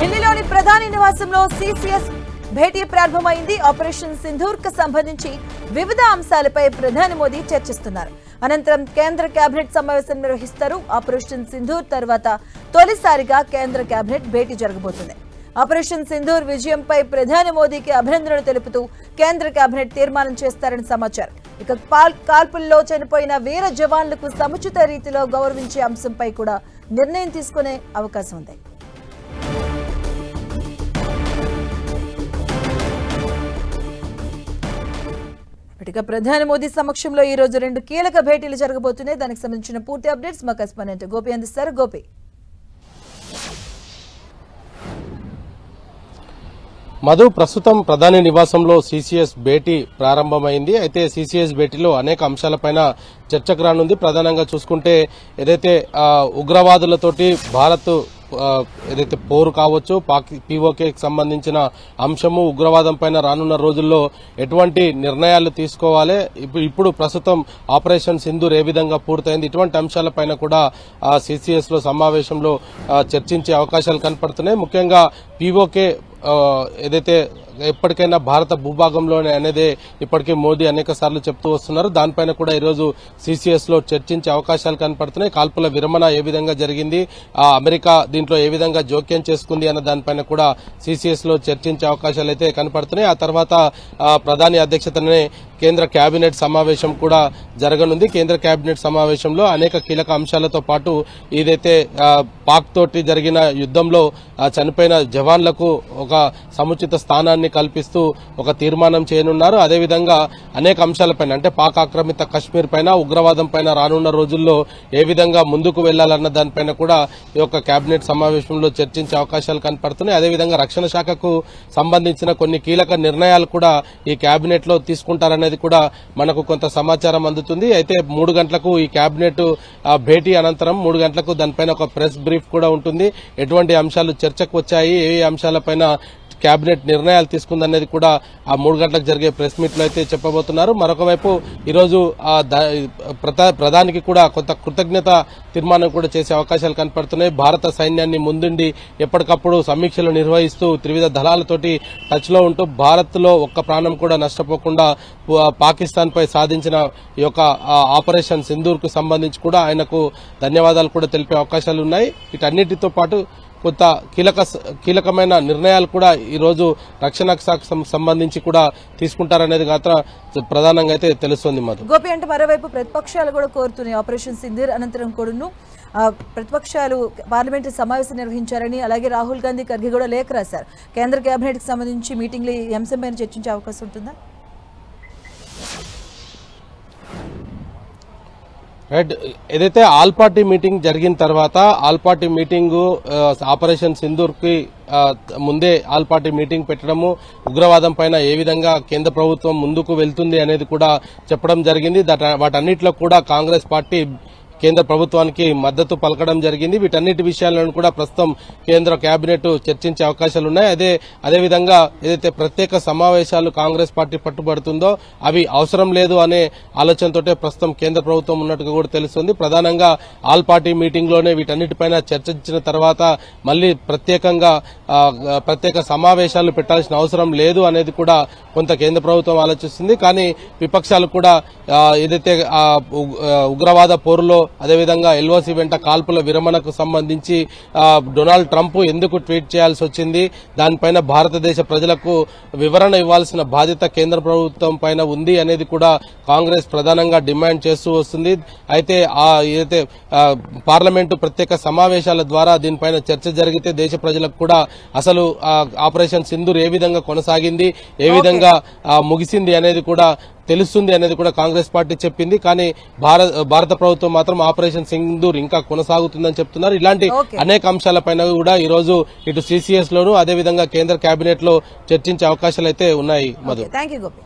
ఢిల్లీలోని ప్రధాని నివాసంలో సిసిఎస్ భేటీ ప్రారంభమైంది. ఆపరేషన్ సింధూర్ కు సంబంధించి వివిధ అంశాలపై ప్రధాని మోదీ చర్చిస్తున్నారు. అనంతరం కేంద్ర కేబినెట్ సమావేశం నిర్వహిస్తారు. ఆపరేషన్ సింధూర్ తర్వాత తొలిసారిగా కేంద్ర కేబినెట్ భేటీ జరగబోతుంది. ఆపరేషన్ సింధూర్ విజయంపై ప్రధాని మోదీకి అభినందనలు తెలుపుతూ కేంద్ర కేబినెట్ తీర్మానం చేస్తారని సమాచారం. ఇక కాల్పుల్లో చనిపోయిన వీర జవాన్లకు సముచిత రీతిలో గౌరవించే అంశంపై కూడా నిర్ణయం తీసుకునే అవకాశం ఉంది. ఇక ప్రధాని మోదీ సమక్షంలో ఈ రోజు 2 కీలక భేటీలు జరగబోతున్నాయి. దానికి సంబంధించిన పూర్తి అప్డేట్స్ మా కరెస్పాండెంట్ గోపి అందిస్తారు. గోపి, మధు, ప్రస్తుతం ప్రధాని నివాసంలో సిసిఎస్ భేటీ ప్రారంభమైంది. అయితే సిసిఎస్ భేటీలో అనేక అంశాలపైన చర్చకు రానుంది. ప్రధానంగా చూసుకుంటే ఏదైతే ఉగ్రవాదులతోటి భారత్ ఏదైతే పోరు కావచ్చు, పీఓకేకి సంబంధించిన అంశము, ఉగ్రవాదం పైన రానున్న రోజుల్లో ఎటువంటి నిర్ణయాలు తీసుకోవాలి, ఇప్పుడు ప్రస్తుతం ఆపరేషన్ సింధూర్ ఏ విధంగా పూర్తయింది, ఇటువంటి అంశాలపైన కూడా సిసిఎస్ లో సమావేశంలో చర్చించే అవకాశాలు కనపడుతున్నాయి. ముఖ్యంగా పీఓకే ఏదైతే ఎప్పటికైనా భారత భూభాగంలోనే అనేదే ఇప్పటికే మోదీ అనేక సార్లు చెప్తూ వస్తున్నారు. దానిపైన కూడా ఈరోజు సిసిఎస్ లో చర్చించే అవకాశాలు కనపడుతున్నాయి. కాల్పుల విరమణ ఏ విధంగా జరిగింది, అమెరికా దీంట్లో ఏ విధంగా జోక్యం చేసుకుంది అన్న దానిపైన కూడా సిసిఎస్ లో చర్చించే అవకాశాలు అయితే కనపడుతున్నాయి. ఆ తర్వాత ప్రధాని అధ్యక్షతనే కేంద్ర కేబినెట్ సమావేశం కూడా జరగనుంది. కేంద్ర కేబినెట్ సమావేశంలో అనేక కీలక అంశాలతో పాటు ఏదైతే పాక్ తోటి జరిగిన యుద్దంలో చనిపోయిన జవాన్లకు ఒక సముచిత స్థానాన్ని కల్పిస్తూ ఒక తీర్మానం చేయనున్నారు. అదేవిధంగా అనేక అంశాలపైన, అంటే పాక్ ఆక్రమిత కశ్మీర్ పైన, ఉగ్రవాదం పైన రానున్న రోజుల్లో ఏ విధంగా ముందుకు వెళ్లాలన్న దానిపైన కూడా ఈ యొక్క కేబినెట్ సమావేశంలో చర్చించే అవకాశాలు కనపడుతున్నాయి. అదేవిధంగా రక్షణ శాఖకు సంబంధించిన కొన్ని కీలక నిర్ణయాలు కూడా ఈ కేబినెట్ లో తీసుకుంటారనేది కూడా మనకు కొంత సమాచారం అందుతుంది. అయితే 3 గంటలకు ఈ కేబినెట్ భేటీ అనంతరం 3 గంటలకు దానిపైన ఒక ప్రెస్ బ్రీఫ్ కూడా ఉంటుంది. ఎటువంటి అంశాలు చర్చకు వచ్చాయి, ఏ అంశాలపైన కేబినెట్ నిర్ణయాలు తీసుకుందనేది కూడా ఆ 3 గంటలకు జరిగే ప్రెస్ మీట్ లో అయితే చెప్పబోతున్నారు. మరొక వైపు ఈరోజు ప్రధానికి కూడా కొంత కృతజ్ఞత తీర్మానం కూడా చేసే అవకాశాలు కనపడుతున్నాయి. భారత సైన్యాన్ని ముందుండి ఎప్పటికప్పుడు సమీక్షలు నిర్వహిస్తూ త్రివిధ దళాలతోటి టచ్ లో ఉంటూ భారత్ లో ఒక్క ప్రాణం కూడా నష్టపోకుండా పాకిస్తాన్ పై సాధించిన ఈ యొక్క ఆపరేషన్ సింధూర్ కు సంబంధించి కూడా ఆయనకు ధన్యవాదాలు కూడా తెలిపే అవకాశాలు ఉన్నాయి. వీటన్నిటితో పాటు కొంత కీలకమైన నిర్ణయాలు కూడా ఈ రోజు రక్షణ శాఖకు సంబంధించి కూడా తీసుకుంటారనేది మాత్రం ప్రధానంగా అయితే తెలుస్తోంది. మధు, గోపి, అంటే మరోవైపు ప్రతిపక్షాలు కూడా కోరుతున్నాయి ఆపరేషన్ సింధూర్ అనంతరం కూడాను ప్రతిపక్షాలు పార్లమెంటు సమావేశం నిర్వహించారని, అలాగే రాహుల్ గాంధీ, ఖర్గే కూడా లేఖ రాశారు. కేంద్ర కేబినెట్ కి సంబంధించి మీటింగ్లు ఈ అంశంపైన చర్చించే అవకాశం ఉంటుందా? రైట్, ఏదైతే ఆల్ పార్టీ మీటింగ్ జరిగిన తర్వాత all party meeting operation Sindoor కి ముందే ఆల్ పార్టీ మీటింగ్ పెట్టడము, ఉగ్రవాదం పైన ఏ విధంగా కేంద్ర ప్రభుత్వం ముందుకు వెళ్తుంది అనేది కూడా చెప్పడం జరిగింది. వాటన్నిటిలో కూడా కాంగ్రెస్ పార్టీ కేంద్ర ప్రభుత్వానికి మద్దతు పలకడం జరిగింది. వీటన్నిటి విషయాలను కూడా ప్రస్తుతం కేంద్ర కేబినెట్ చర్చించే అవకాశాలు ఉన్నాయి. అదేవిధంగా ఏదైతే ప్రత్యేక సమావేశాలు కాంగ్రెస్ పార్టీ పట్టుబడుతుందో అవి అవసరం లేదు అనే ఆలోచనతోటే ప్రస్తుతం కేంద్ర ప్రభుత్వం ఉన్నట్టుగా కూడా తెలుస్తుంది. ప్రధానంగా ఆల్ పార్టీ మీటింగ్ లోనే వీటన్నిటిపైన చర్చించిన తర్వాత మళ్లీ ప్రత్యేక సమావేశాలు పెట్టాల్సిన అవసరం లేదు అనేది కూడా కొంత కేంద్ర ప్రభుత్వం ఆలోచిస్తుంది. కానీ విపక్షాలు కూడా ఏదైతే ఉగ్రవాద పోరులో, అదేవిధంగా ఎల్ఓసి వెంట కాల్పుల విరమణకు సంబంధించి డొనాల్డ్ ట్రంప్ ఎందుకు ట్వీట్ చేయాల్సి వచ్చింది, దానిపైన భారతదేశ ప్రజలకు వివరణ ఇవ్వాల్సిన బాధ్యత కేంద్ర ప్రభుత్వం పైన ఉంది అనేది కూడా కాంగ్రెస్ ప్రధానంగా డిమాండ్ చేస్తూ వస్తుంది. అయితే ఏదైతే పార్లమెంటు ప్రత్యేక సమావేశాల ద్వారా దీనిపైన చర్చ జరిగితే దేశ ప్రజలకు కూడా అసలు ఆపరేషన్ సింధూర్ ఏ విధంగా కొనసాగింది, ఏ విధంగా ముగిసింది అనేది కూడా తెలుస్తుంది అనేది కూడా కాంగ్రెస్ పార్టీ చెప్పింది. కానీ భారత ప్రభుత్వం మాత్రం ఆపరేషన్ సింధూర్ ఇంకా కొనసాగుతుందని చెప్తున్నారు. ఇలాంటి అనేక అంశాలపైన కూడా ఈ రోజు ఇటు సిసిఎస్ లోను, అదేవిధంగా కేంద్ర కేబినెట్ లో చర్చించే అవకాశాలు అయితే ఉన్నాయి. మధు, థాంక్యూ గోపి.